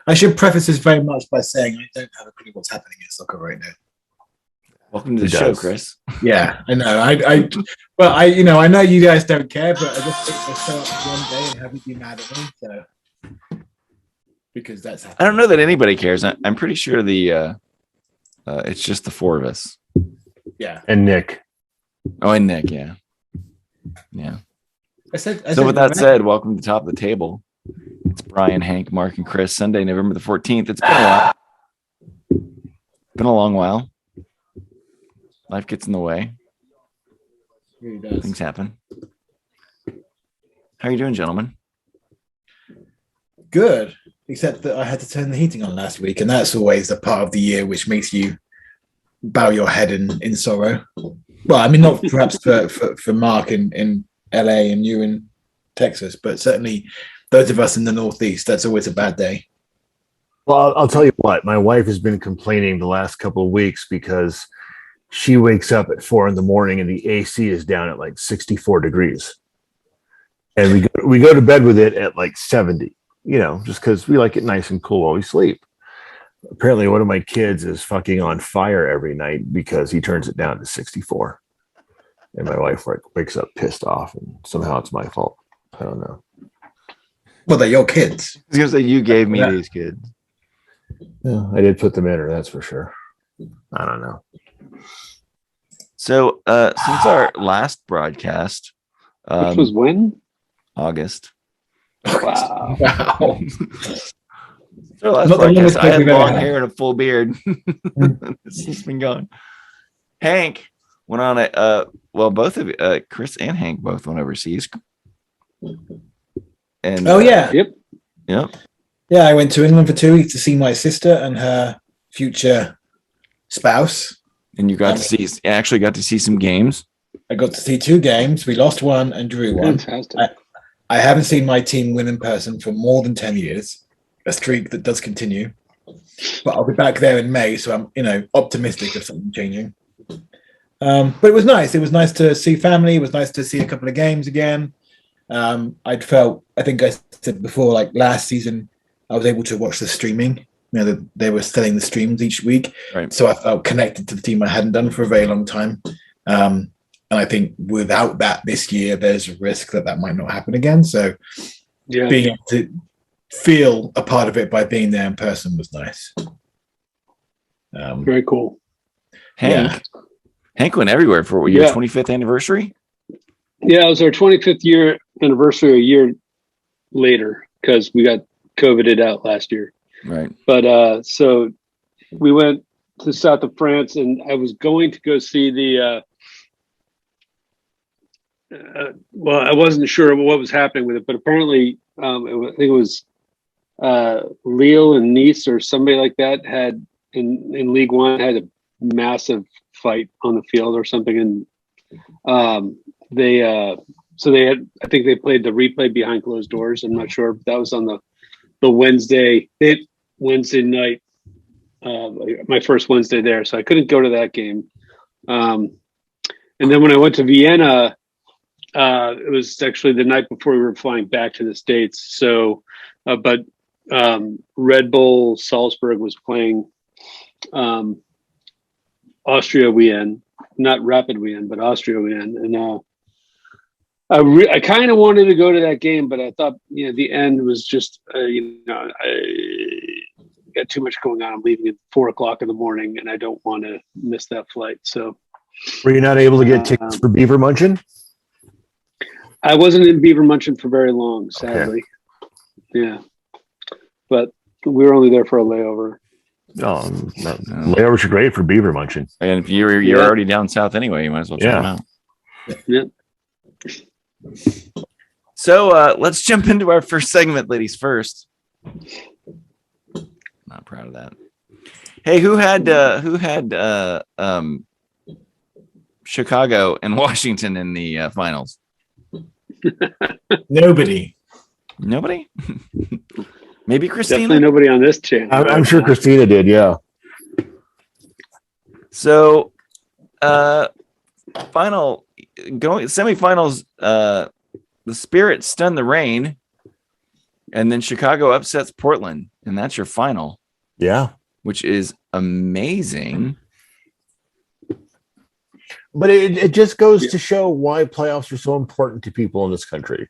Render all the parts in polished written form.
I should preface this very much by saying I don't have a clue what's happening in soccer right now. Welcome to the show, Chris. Yeah, I know. But I know you guys don't care, but I just think they show up one day and have you be mad at me. So because that's happening. I don't know that anybody cares. I'm pretty sure it's just the four of us. Yeah, and Nick. Oh, and Nick. Yeah. So with that said, welcome to the top of the table. It's Brian, Hank, Mark, and Chris. Sunday, November the 14th. It's been a while. Been a long while. Life gets in the way. It really does. Things happen. How are you doing, gentlemen? Good, except that I had to turn the heating on last week, and that's always the part of the year which makes you bow your head in sorrow. Well, I mean, not perhaps for Mark in LA and you in Texas, but certainly those of us in the Northeast, that's always a bad day. Well, I'll tell you what, my wife has been complaining the last couple of weeks because she wakes up at 4 a.m. and the AC is down at like 64 degrees. And we go to bed with it at like 70, just because we like it nice and cool while we sleep. Apparently one of my kids is fucking on fire every night because he turns it down to 64. And my wife wakes up pissed off, and somehow it's my fault. I don't know. Well, they're your kids. I was going to say, you gave me these kids. Yeah, I did put them in her, that's for sure. I don't know. So since our last broadcast, which was when? August. Wow. So last broadcast, I had long hair and a full beard. It's been going. Hank went on both of Chris and Hank both went overseas. And Yep. Yeah, I went to England for 2 weeks to see my sister and her future spouse. And you actually got to see some games. I got to see 2 games. We lost one and drew one. Fantastic. I haven't seen my team win in person for more than 10 years. A streak that does continue. But I'll be back there in May, so I'm, optimistic of something changing. But it was nice. It was nice to see family. It was nice to see a couple of games again. I think I said before, like last season, I was able to watch the streaming. They were selling the streams each week. Right. So I felt connected to the team I hadn't done for a very long time. And I think without that this year, there's a risk that might not happen again. So being able to feel a part of it by being there in person was nice. Very cool. Hank went everywhere for your 25th anniversary? Yeah, it was our 25th year anniversary a year later because we got COVIDed out last year. Right. But so we went to south of France, and I was going to go see the I wasn't sure what was happening with it, but apparently I think it was Lille and Nice or somebody like that had in League One had a massive fight on the field or something, and they had, I think they played the replay behind closed doors. I'm not sure, but that was on the Wednesday night, my first Wednesday there, so I couldn't go to that game. And then when I went to Vienna, it was actually the night before we were flying back to the States. So, but Red Bull Salzburg was playing Austria Wien, not Rapid Wien, but Austria Wien. And I kind of wanted to go to that game, but I thought, the end was just, I got too much going on. I'm leaving at 4:00 in the morning, and I don't want to miss that flight. So, were you not able to get tickets for Beaver Munchin? I wasn't in Beaver Munchin for very long, sadly. Okay. Yeah, but we were only there for a layover. Oh, layovers are great for Beaver Munchin. And if you're already down south anyway, you might as well check them out. Yeah. So let's jump into our first segment, ladies first. Not proud of that. Hey, who had Chicago and Washington in the finals? Nobody. Maybe Christina. Definitely nobody on this channel. I'm sure Christina did. Yeah. So, semifinals. The Spirit stunned the rain And then Chicago upsets Portland, and that's your final, Yeah. which is amazing. But it just goes to show why playoffs are so important to people in this country.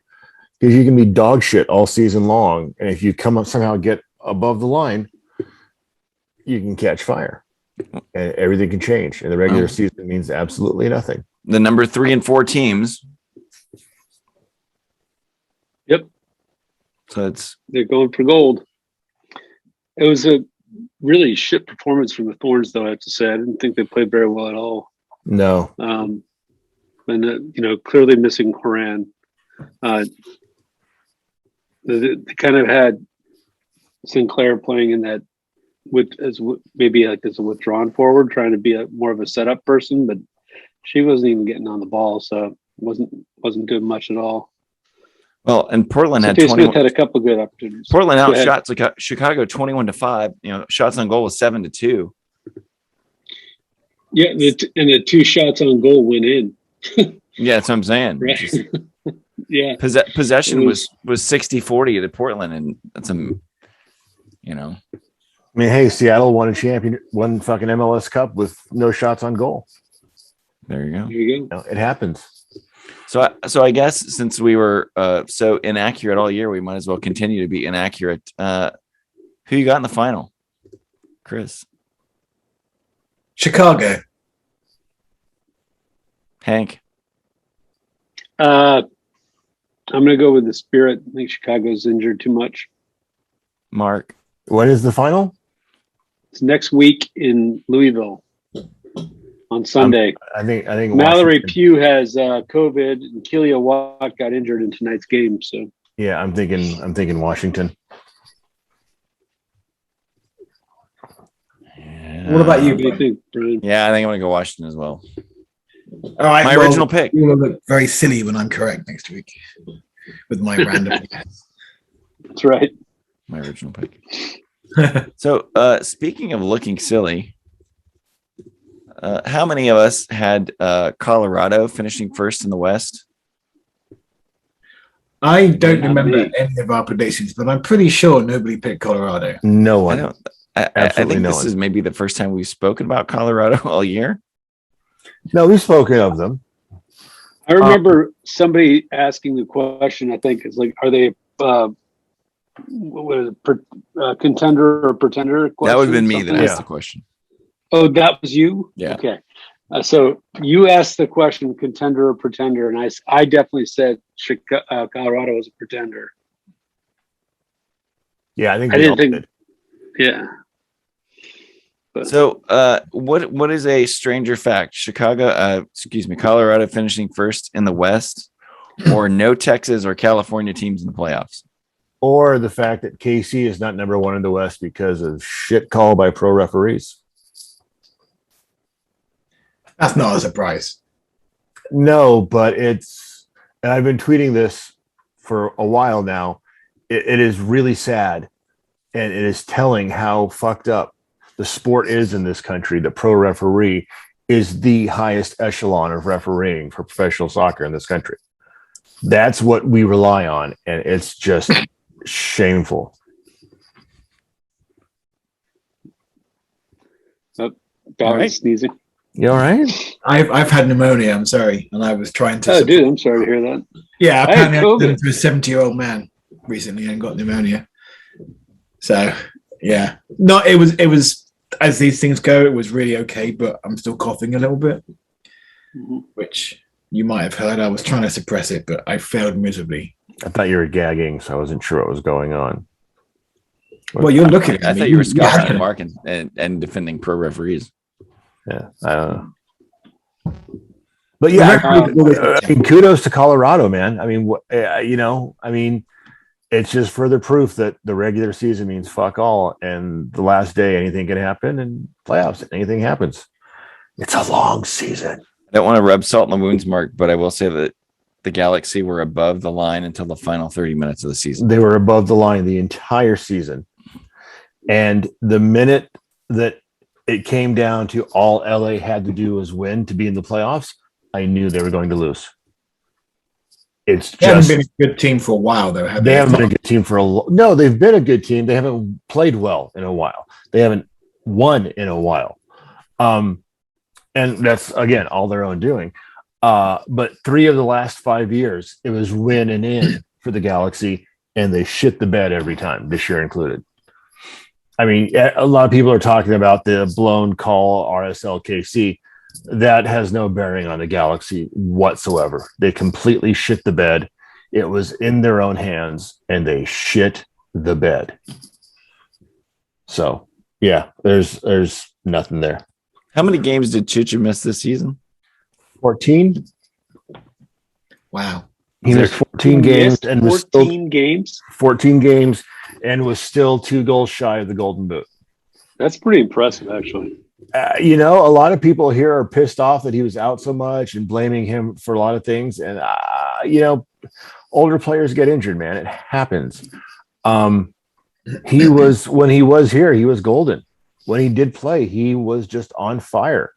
Because you can be dog shit all season long. And if you come up somehow get above the line, you can catch fire. And everything can change. And the regular season means absolutely nothing. The number 3 and 4 teams. Yep. So they're going for gold. It was a really shit performance from the Thorns, though, I have to say. I didn't think they played very well at all. No. And clearly missing Horan. They kind of had Sinclair playing in that as a withdrawn forward, trying to be more of a setup person, but she wasn't even getting on the ball, so wasn't doing much at all. Well, and Portland had Smith had a couple good opportunities. Portland outshot Chicago 21-5. Shots on goal was 7-2. Yeah, and the 2 shots on goal went in. Yeah, that's what I'm saying. Right. Yeah, possession was 60-40 to Portland, and that's I mean, hey, Seattle won won fucking MLS Cup with no shots on goal. There you go. There you go. It happens. So I guess since we were so inaccurate all year, we might as well continue to be inaccurate. Who you got in the final, Chris? Chicago. Hank. I'm going to go with the Spirit. I think Chicago's injured too much. Mark. When is the final? It's next week in Louisville on Sunday. I think Mallory Washington. Pugh has COVID, and Kelia Watt got injured in tonight's game. So yeah, I'm thinking Washington. Yeah. What about you? what do you think, Brian? Yeah, I think I'm going to go Washington as well. All right, My original pick. You will look very silly when I'm correct next week with my random guess. That's right. My original pick. So, speaking of looking silly, how many of us had Colorado finishing first in the West? I don't Not remember me. any of our predictions, but I'm pretty sure nobody picked Colorado. No I one. don't. I Absolutely think no this one. is maybe the first time we've spoken about Colorado all year. No, we've spoken of them. I remember somebody asking the question. I think it's like, are they contender or pretender? That would have been me Something that like asked Yeah. the question. Oh, that was you? Yeah. Okay. So you asked the question, contender or pretender, and I definitely said Colorado was a pretender. Yeah, I think I we didn't all think. did. Yeah. But So, what is a stranger fact? Colorado finishing first in the West, or no Texas or California teams in the playoffs? Or the fact that KC is not number 1 in the West because of shit call by pro referees. That's not a surprise. No, but and I've been tweeting this for a while now. It is really sad, and it is telling how fucked up the sport is in this country. The pro referee is the highest echelon of refereeing for professional soccer in this country. That's what we rely on, and it's just shameful. Right. Sneezing. You all right? I've had pneumonia. I'm sorry, and I was trying to. Oh, dude, I'm sorry to hear that. Yeah, I had apparently I COVID. went to a 70-year-old man recently and got pneumonia. So yeah, no, it was as these things go. It was really okay, but I'm still coughing a little bit, which you might have heard. I was trying to suppress it, but I failed miserably. I thought you were gagging, so I wasn't sure what was going on. Well, you're looking at I me. thought you were scoffing at Mark and defending pro referees. Yeah, I don't know. But yeah, Well, I mean, kudos to Colorado, man. I mean, it's just further proof that the regular season means fuck all, and the last day anything can happen, and playoffs anything happens. It's a long season. I don't want to rub salt in the wounds, Mark, but I will say that the Galaxy were above the line until the final 30 minutes of the season. They were above the line the entire season, and the minute that it came down to all LA had to do was win to be in the playoffs, I knew they were going to lose. It's They haven't just been a good team for a while, though, have they they? haven't been a good team for no, they've been a good team. They haven't played well in a while. They haven't won in a while. And that's again all their own doing. But 3 of the last 5 years, it was win and in for the Galaxy, and they shit the bed every time, this year included. I mean, a lot of people are talking about the blown call RSLKC. That has no bearing on the Galaxy whatsoever. They completely shit the bed. It was in their own hands, and they shit the bed. So, yeah, there's nothing there. How many games did Chicha miss this season? 14. Wow. He missed 14 games and was 14 games. 14 games and was still 2 goals shy of the Golden Boot. That's pretty impressive, actually. You know, a lot of people here are pissed off that he was out so much and blaming him for a lot of things. And, you know, older players get injured, man. It happens. He was, when he was here, he was golden. When he did play, he was just on fire.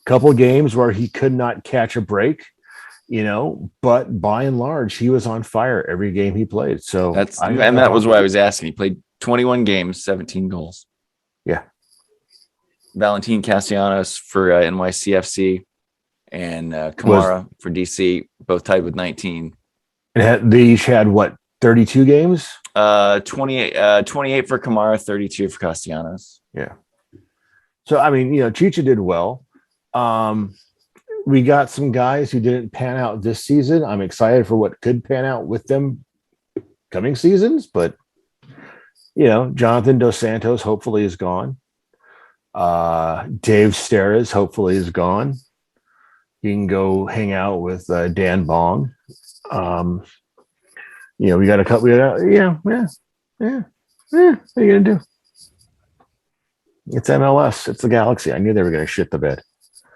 A couple of games where he could not catch a break, you know, but by and large, he was on fire every game he played. So that was why I was asking. He played 21 games, 17 goals. Yeah. Valentin Castellanos for NYCFC and Kamara for DC, both tied with 19. And they each had what, 32 games? 28 for Kamara, 32 for Castellanos. Yeah. So, I mean, you know, Chicha did well. We got some guys who didn't pan out this season. I'm excited for what could pan out with them coming seasons, but, you know, Jonathan Dos Santos hopefully is gone. Dave Steres hopefully is gone. He can go hang out with Dan Bong. You know, we got a couple. Yeah. What are you gonna do? It's MLS. It's the Galaxy. I knew they were gonna shit the bed.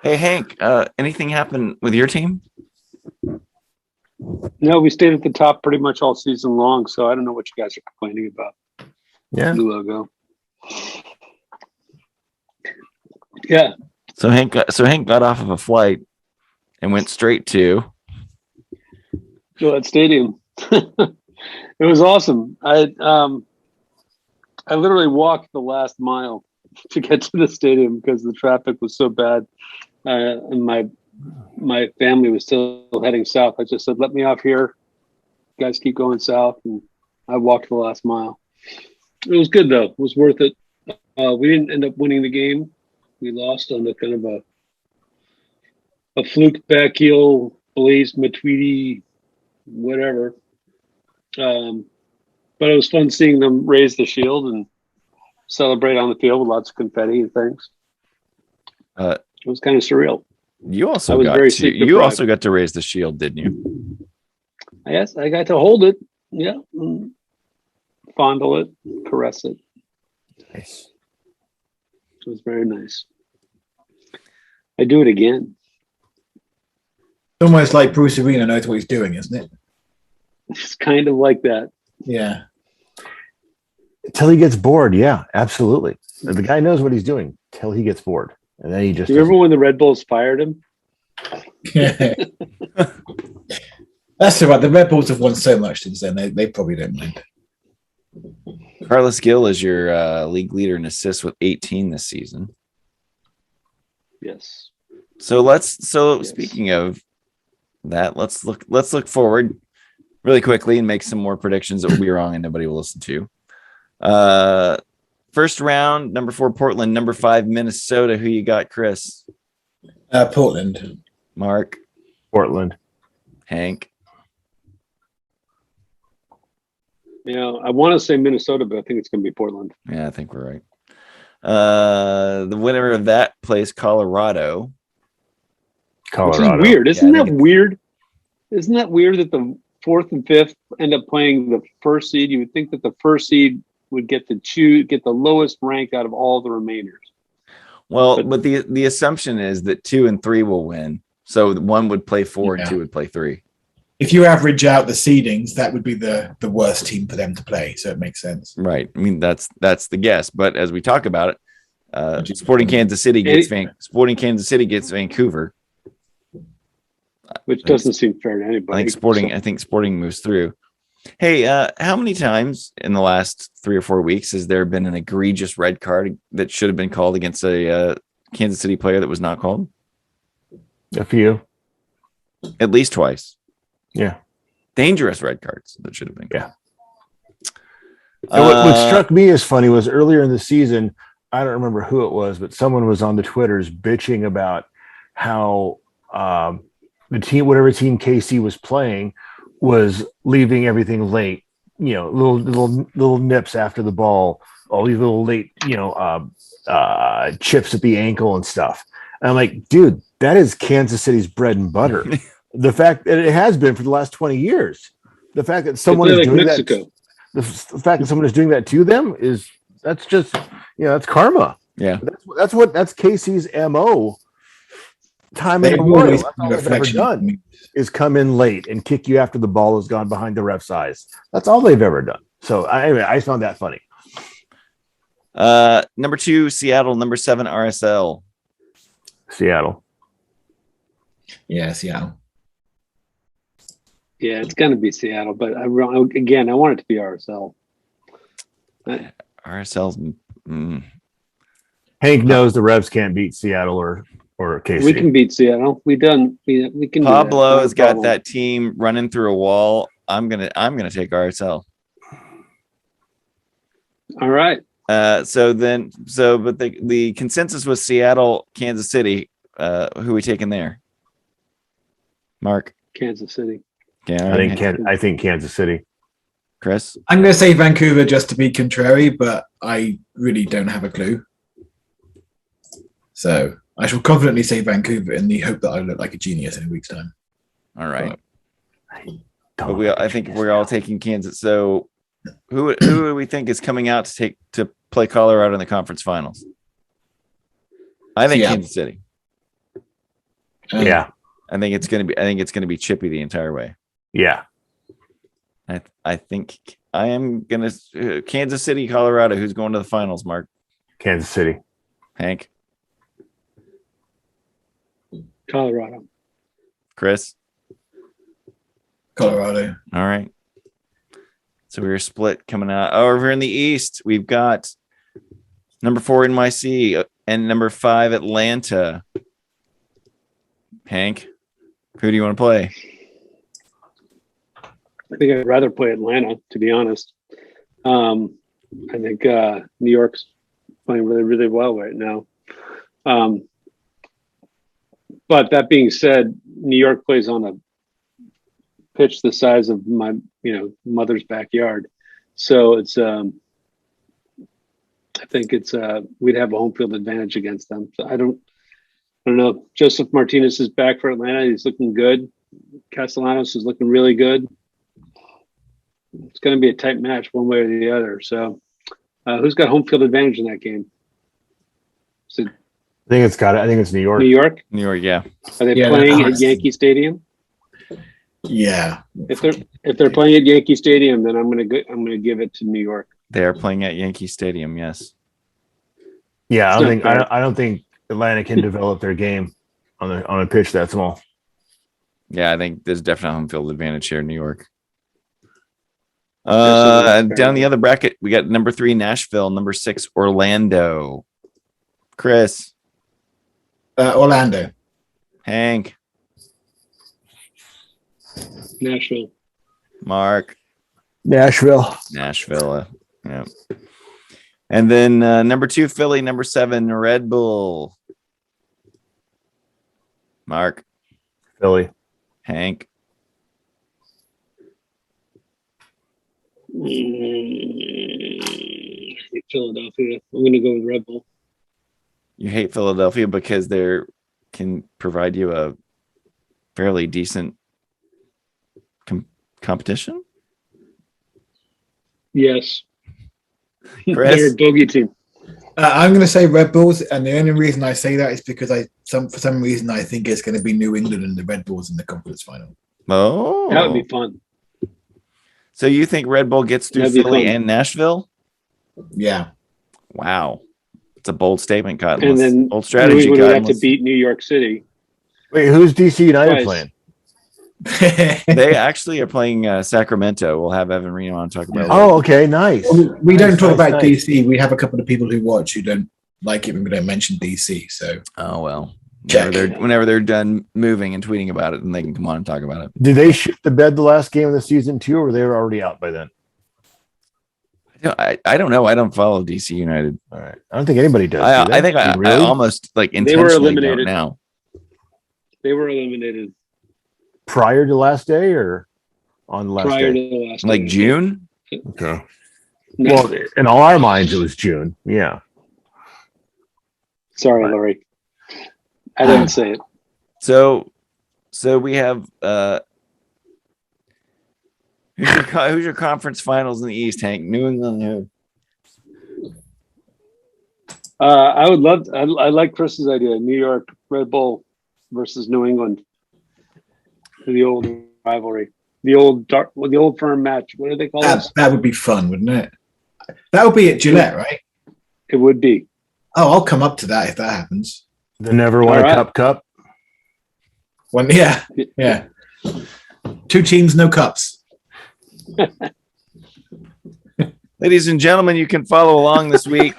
Hey Hank, anything happen with your team? No, we stayed at the top pretty much all season long, so I don't know what you guys are complaining about. Yeah. New logo. Yeah. So Hank got off of a flight and went straight to Gillette Stadium. It was awesome. I literally walked the last mile to get to the stadium because the traffic was so bad, and my family was still heading south. I just said, "Let me off here. You guys keep going south," and I walked the last mile. It was good though. It was worth it. We didn't end up winning the game. We lost on the kind of a fluke back heel, Blaze Matuidi, whatever. But it was fun seeing them raise the shield and celebrate on the field with lots of confetti and things. It was kind of surreal. You also got to raise the shield, didn't you? Yes, I got to hold it. Yeah. Fondle it, caress it. Nice. It was very nice. I do it again. Almost like Bruce Arena knows what he's doing, isn't it? It's kind of like that. Yeah. Till he gets bored. Yeah, absolutely. The guy knows what he's doing till he gets bored. And then he just. Do you remember when the Red Bulls fired him? That's right. The Red Bulls have won so much since then. They probably don't mind. Carlos Gil is your league leader in assists with 18 this season. Yes. Speaking of that, let's look forward really quickly and make some more predictions that will be wrong and nobody will listen to. First round, number 4 Portland, number 5 Minnesota. Who you got, Chris? Portland. Mark. Portland. Hank. Yeah, I want to say Minnesota, but I think it's going to be Portland. Yeah, I think we're right. The winner of that plays Colorado. Which is weird. Isn't that weird? Isn't that weird that the 4th and 5th end up playing the first seed? You would think that the first seed would get the lowest rank out of all the remainers. Well, but the assumption is that 2 and 3 will win. So 1 would play 4 and 2 would play 3. If you average out the seedings, that would be the worst team for them to play. So it makes sense. Right. I mean, that's the guess. But as we talk about it, Sporting Kansas City gets Vancouver. which doesn't seem fair to anybody. I think Sporting moves through. Hey, how many times in the last 3 or 4 weeks has there been an egregious red card that should have been called against a Kansas City player that was not called? A few. At least twice. Yeah. Dangerous red cards that should have been called. Yeah. What struck me as funny was earlier in the season, I don't remember who it was, but someone was on the Twitters bitching about how the team, whatever team KC was playing, was leaving everything late. You know, little nips after the ball, all these little late, chips at the ankle and stuff. And I'm like, dude, that is Kansas City's bread and butter. The fact that it has been for the last 20 years. The fact that someone is doing Mexico. that, the fact that someone is doing that to them that's just, that's karma. Yeah. That's Casey's MO. Time They've immemorial. always That's been all a they've ever reflection. done is come in late and kick you after the ball has gone behind the ref's eyes. That's all they've ever done. So anyway, I found that funny. Number 2, Seattle. Number 7, RSL. Seattle. Yeah, Seattle. Yeah, it's going to be Seattle, but I want it to be RSL. RSL's. Hank knows the Revs can't beat Seattle or KC. We can beat Seattle. We can. Pablo has got problem. that team running through a wall. I'm gonna take RSL. All right. But the consensus was Seattle, Kansas City. Who are we taking there? Mark. Kansas City. Yeah, I think Kansas City. Chris. I'm going to say Vancouver just to be contrary, but I really don't have a clue. So I shall confidently say Vancouver in the hope that I look like a genius in a week's time. All right. But I think we're all taking Kansas. So who do we think is coming out to play Colorado in the conference finals? I think Kansas City. Yeah. I think it's going to be chippy the entire way. Yeah. I think I am going to Kansas City, Colorado. Who's going to the finals, Mark? Kansas City. Hank. Colorado. Chris. Colorado. All right. So we're split coming out. Over in the East, we've got number 4 NYC and number 5 Atlanta. Hank, who do you want to play? I think I'd rather play Atlanta, to be honest. I think New York's playing really, really well right now. But that being said, New York plays on a pitch the size of my, mother's backyard. So it's, I think it's, we'd have a home field advantage against them. So I don't know. Joseph Martinez is back for Atlanta. He's looking good. Castellanos is looking really good. It's going to be a tight match one way or the other. So who's got home field advantage in that game? I think it's New York. New York? New York, yeah. Are they playing at Yankee Stadium? Yeah. If they're playing at Yankee Stadium, then I'm gonna give it to New York. They are playing at Yankee Stadium, yes. Yeah, I don't think Atlanta can develop their game on a pitch that small. Yeah, I think there's definitely home field advantage here in New York. Down the other bracket, we got number 3 Nashville, number 6 Orlando. Chris. Orlando. Hank. Nashville. Mark. Nashville. Yeah. And then number 2 Philly, number 7 Red Bull. Mark. Philly. Hank. I think Philadelphia. I'm going to go with Red Bull. You hate Philadelphia because they can provide you a fairly decent competition? Yes. Chris? They're a bogey team. I'm going to say Red Bulls, and the only reason I say that is because for some reason I think it's going to be New England and the Red Bulls in the conference final. Oh, that would be fun. So you think Red Bull gets through Philly and Nashville? Yeah. Wow, it's a bold statement, Cotton. And then bold strategy. We would have to beat New York City. Wait, who's DC United playing? They actually are playing Sacramento. We'll have Evan Reno on to talk about. Oh, okay, nice. We don't talk Nice, about nice. DC. We have a couple of people who watch who don't like it when we don't mention DC. So Oh well. Check. Whenever they're done moving and tweeting about it, then they can come on and talk about it. Did they shoot the bed the last game of the season too, or they were already out by then? I don't know. I don't follow DC United. All right. I don't think anybody does. do they? I think I Really? almost like were intentionally eliminated. don't now. They were eliminated prior to last day or on the last prior day? to the last Like day. June? Okay. No. Well, in all our minds, it was June. Yeah. Sorry, Laurie. I didn't say it. So we have who's your conference finals in the East, Hank? New England who? I would love. I like Chris's idea. New York Red Bull versus New England. The old rivalry, the old firm match. What do they call it? that would be fun, wouldn't it? That would be at Gillette, right? It would be. Oh, I'll come up to that if that happens. The never won All a right. cup. Yeah. 2 teams, no cups. Ladies and gentlemen, you can follow along this week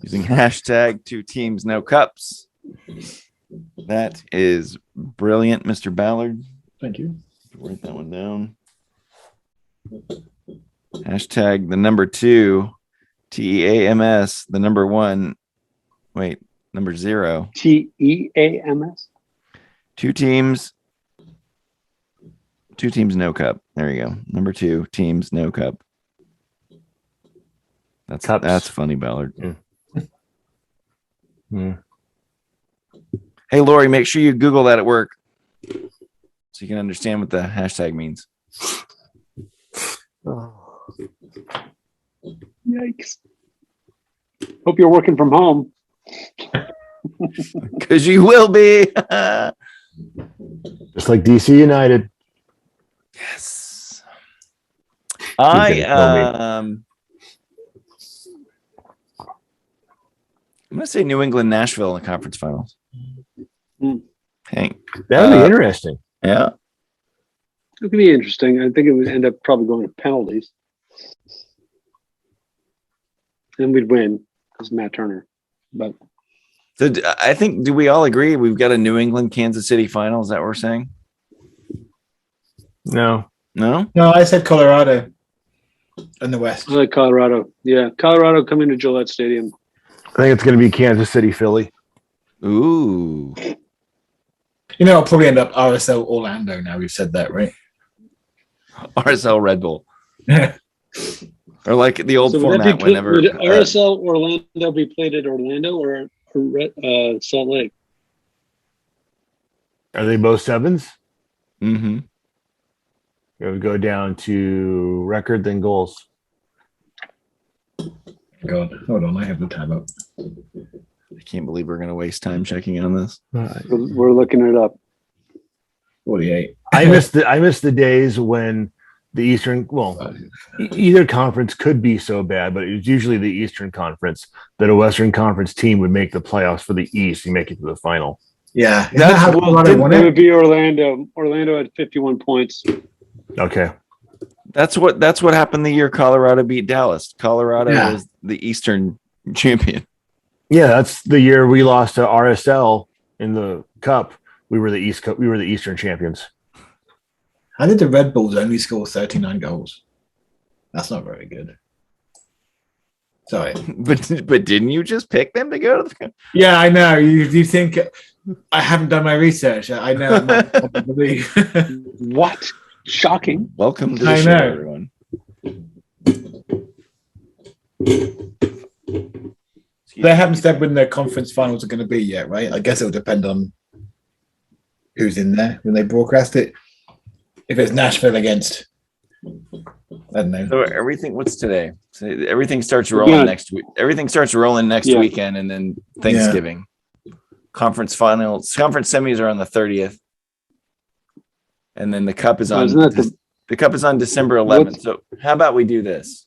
using hashtag 2 teams no cups. That is brilliant, Mr. Ballard. Thank you. Write that one down. Hashtag the number 2 TEAMS, the number 1. Wait, number 0. TEAMS. 2 teams. 2 teams, no cup. There you go. Number 2 teams, no cup. That's funny, Ballard. Hey, Lori, make sure you Google that at work so you can understand what the hashtag means. Yikes! Hope you're working from home. Because you will be. Just like DC United. Yes. gonna I'm going to say New England, Nashville in the conference finals. Hank. That would be interesting. Yeah. It could be interesting. I think it would end up probably going to penalties, and we'd win because Matt Turner. But So I think, do we all agree we've got a New England, Kansas City final? Is that what we're saying? No. No? No, I said Colorado in the West. I like Colorado. Yeah, Colorado coming to Gillette Stadium. I think it's going to be Kansas City, Philly. Ooh. You know, I'll probably end up RSL Orlando now we've said that, right? RSL Red Bull. Yeah. Or like the old So would that format be whenever. would RSL Orlando be played at Orlando or Salt Lake? Are they both 7s? Mm-hmm. It would go down to record, then goals. God, hold on, I have the tab up. I can't believe we're going to waste time checking on this. We're looking it up. 48. I miss the days when the Eastern, either conference could be so bad, but it was usually the Eastern Conference that a Western Conference team would make the playoffs for the East and make it to the final. Yeah, That's how Colorado won It it? would be Orlando. Orlando had 51 points. Okay. That's what happened the year Colorado beat Dallas. Colorado was the Eastern champion. Yeah, that's the year we lost to RSL in the Cup. We were the Eastern champions. How did the Red Bulls only score 39 goals? That's not very good. Sorry. But didn't you just pick them to go to the? Yeah, I know. You think I haven't done my research? I know. I'm not believe. What? Shocking. Welcome to the I show, know. everyone. They haven't said when their conference finals are going to be yet, right? I guess it'll depend on who's in there when they broadcast it. If it's Nashville against, I don't know. So everything. What's today? So everything starts rolling next week. Everything starts rolling next weekend, and then Thanksgiving. Conference finals, conference semis are on the 30th, and then the cup is on. The cup is on December 11th. So how about we do this?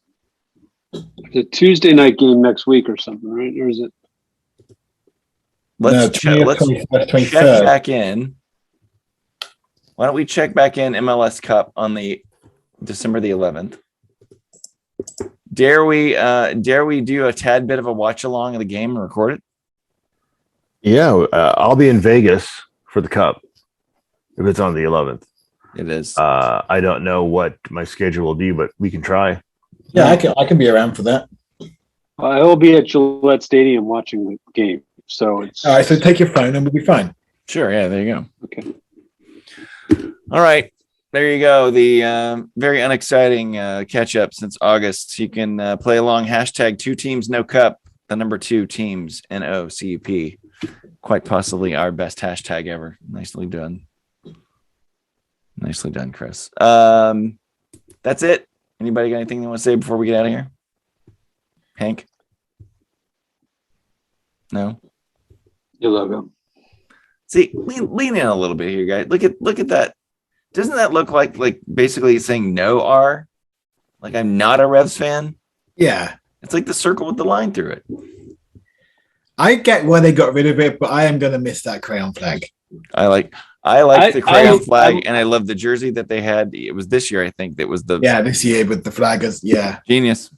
The Tuesday night game next week or something, right? Or is it? Let's check back in. Why don't we check back in MLS Cup on the December the 11th? Dare we do a tad bit of a watch along of the game and record it? Yeah, I'll be in Vegas for the Cup if it's on the 11th. It is. I don't know what my schedule will be, but we can try. Yeah, I can be around for that. I will be at Gillette Stadium watching the game. So it's All right, so take your phone and we'll be fine. Sure. Yeah, there you go. okay. All right. There you go. The very unexciting catch up since August. You can play along hashtag 2 teams, no cup, the number 2 teams, NOCUP. Quite possibly our best hashtag ever. Nicely done. Nicely done, Chris. That's it. Anybody got anything they want to say before we get out of here? Hank? No? Your logo. See, lean in a little bit here, guys. Look at that. Doesn't that look like basically saying no R? Like I'm not a Revs fan? Yeah. It's like the circle with the line through it. I get why they got rid of it, but I am going to miss that crayon flag. I like the crayon flag, and I love the jersey that they had. It was this year, I think. That was this year with the flaggers. Yeah. Genius.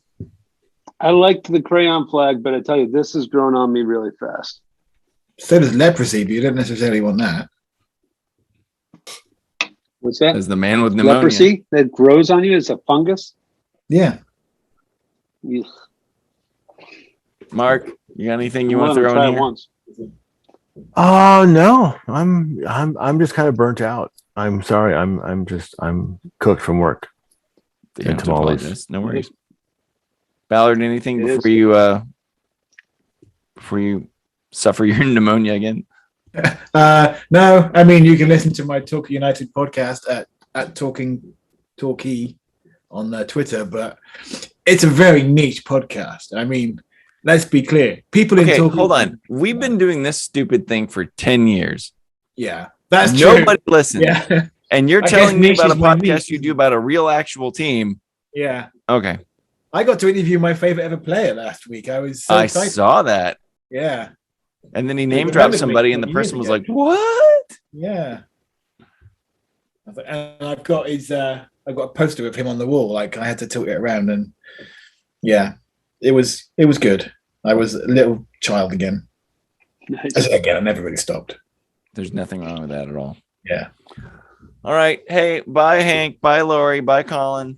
I liked the crayon flag, but I tell you, this has grown on me really fast. So does leprosy, but you don't necessarily want that. What's that? As the man with pneumonia. Leprosy that grows on you as a fungus? Yeah. Ugh. Mark, you got anything you I want to wanna throw try in it here? once. Oh no, I'm just kind of burnt out. I'm sorry. I'm cooked from work. You don't have to tamales. apologize. No worries. Ballard, anything It before you suffer your pneumonia again? No, I mean, you can listen to my Talk United podcast at Talkie on Twitter, but it's a very niche podcast. I mean, let's be clear. People in Talkie. Hold on. We've been doing this stupid thing for 10 years. Yeah, that's Nobody true. listens. Yeah. And you're I telling me guess about a niche is my podcast niche. you do about a real actual team. Yeah. Okay. I got to interview my favorite ever player last week. I was so I excited. saw that. Yeah. And then he name remembered dropped me somebody, and the 20 person years was ago. like, "What?" Yeah. I was like, and I've got I've got a poster of him on the wall. Like I had to tilt it around, and yeah, it was good. I was a little child again. Nice. Again, I never really stopped. There's nothing wrong with that at all. Yeah. All right. Hey, bye, Hank. Bye, Lori. Bye, Colin.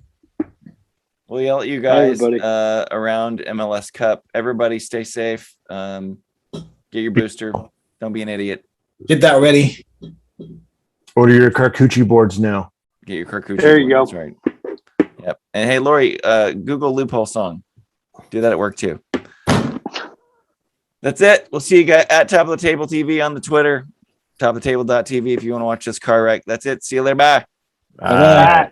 We'll yell at you guys everybody. around MLS Cup. Everybody stay safe. Get your booster. Don't be an idiot. Did that already. Order your charcuterie boards now. Get your carcucci. There you go. That's right. Yep. And hey, Lori, Google loophole song. Do that at work too. That's it. We'll see you guys at Top of the Table TV on the Twitter. Topofthetable.tv if you want to watch this car wreck. That's it. See you later. Bye. Bye.